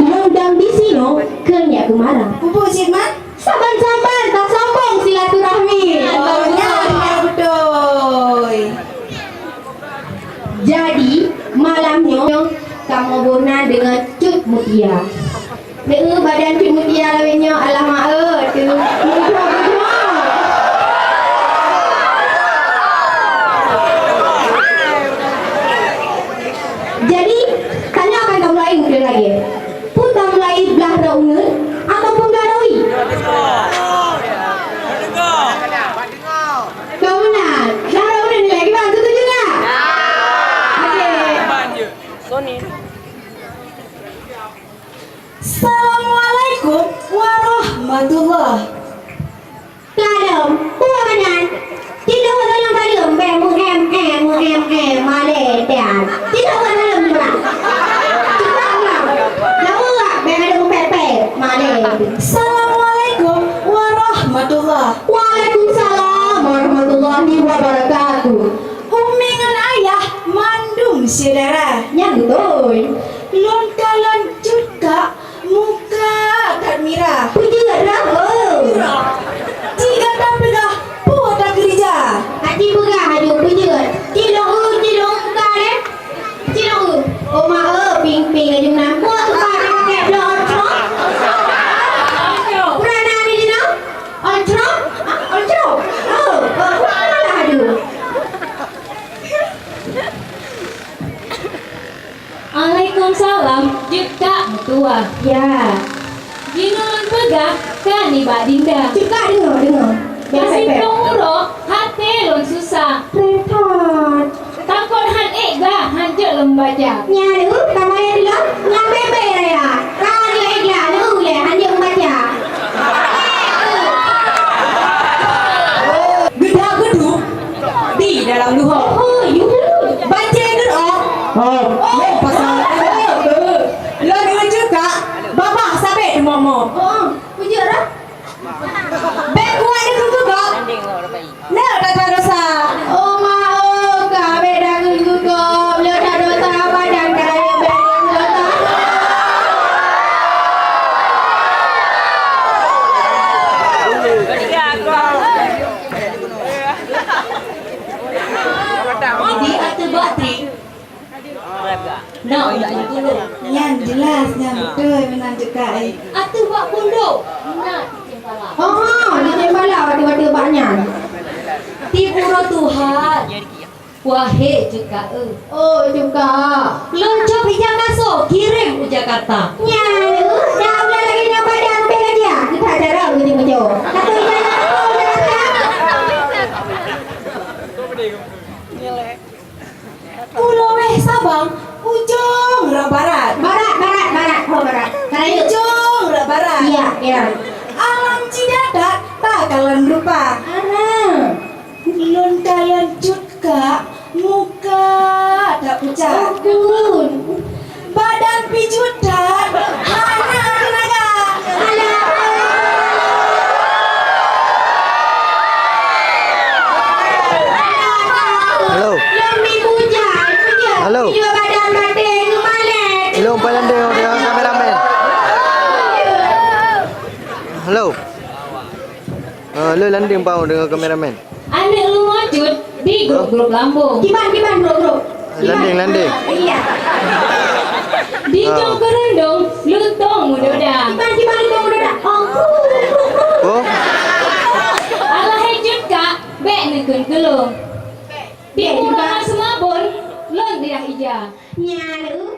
Mengundang di sini kenyak kemarah. Pupuk Cik Mat. Sabar-sabar, tak sombong silaturahmi. Betul. Jadi malamnya kamu bona dengan Cut Mutia. Dengan badan Cut Mutia lawannya alamak tu. Jadi tanya akan kamu lain mungkin lagi. Pun kamu lain belah raungan ataupun belah rawi. Kau benar. Belah raungan ni lagi bang, setuju tak? Assalamualaikum warahmatullahi. Kadang, puan kanan. Tidak dalam dalam, mengehem maledian. Tidak dalam juga. Cepat lah. Lalu lah, ada pepe maledian. Assalamualaikum warahmatullahi. Waalaikumsalam warahmatullahi wabarakatuh. Umi ngan ayah mandung saudara. Yang betul. Lontalan juga muka kat Mira. Puji dah. Tiga tapi dah buat dah gereja. Hati pegah haju puji. Cilok kare. Cilok. Oh mak ping haju nampu tu kare pakai blok. Purana ni dina. Olcrok. Oh, lah haju. Waalaikumsalam juga mertua. Ya. Ginoan pegah kan ibak dinda. Juga dengar. Masih penguruk hati lon susah. Repot. Takut han ega hancur lembaja. Nyaru kamaya dulu. Ngabebe ya. Kan dia egla lu le hanya membaca. Geduk di dalam luho. Oh, you dulu. Baca geduk. Oh, pasal lo dengan juga bapak sampai di momo. Oh, puji dah. Bek kuat dia juga. Nah, dah dosa. Oh, mau ka beda gugup. Lo dah dosa badan kaya beda dosa. Jadi atu bakti. Nak udaknya dulu. Yang jelasnya betul memang juga. Atu buat punduk. Nak cicing pala. Oh, di tembala waktu-waktu banyak. Tipuro Tuhan. Wahai juga Oh, juga. Loncop hijau masuk kirim ke Jakarta. Nyaru, dah boleh lagi nak badan bela dia. Kita cara ujung-ujung. Kata jalan aku Pulau Weh Sabang, ujung Rang Barat. Barat. Oh, barat. Karena itu. Ujung Rang Barat. Iya. Alam Cidadat bakalan lupa. Ana. Lontalan juga muka tak pucat. Kun. Badan pijutan hana tenaga. Hello. Lebih puja. Hello. Puja badan badan kemalet. Hello, pandai dengan kameraman. Hello. Hello, landing pau dengan kameraman. Anak lu wajud di grup-grup lambung. Kiban bro. Landing. Iya. Di jong kerendong lutong muda-muda. Kiban itu udah. Oh, Alah hejut kak, bek nekun kelung. Di Bek juga. murah semua pun, lon tidak hijau. Nyaru.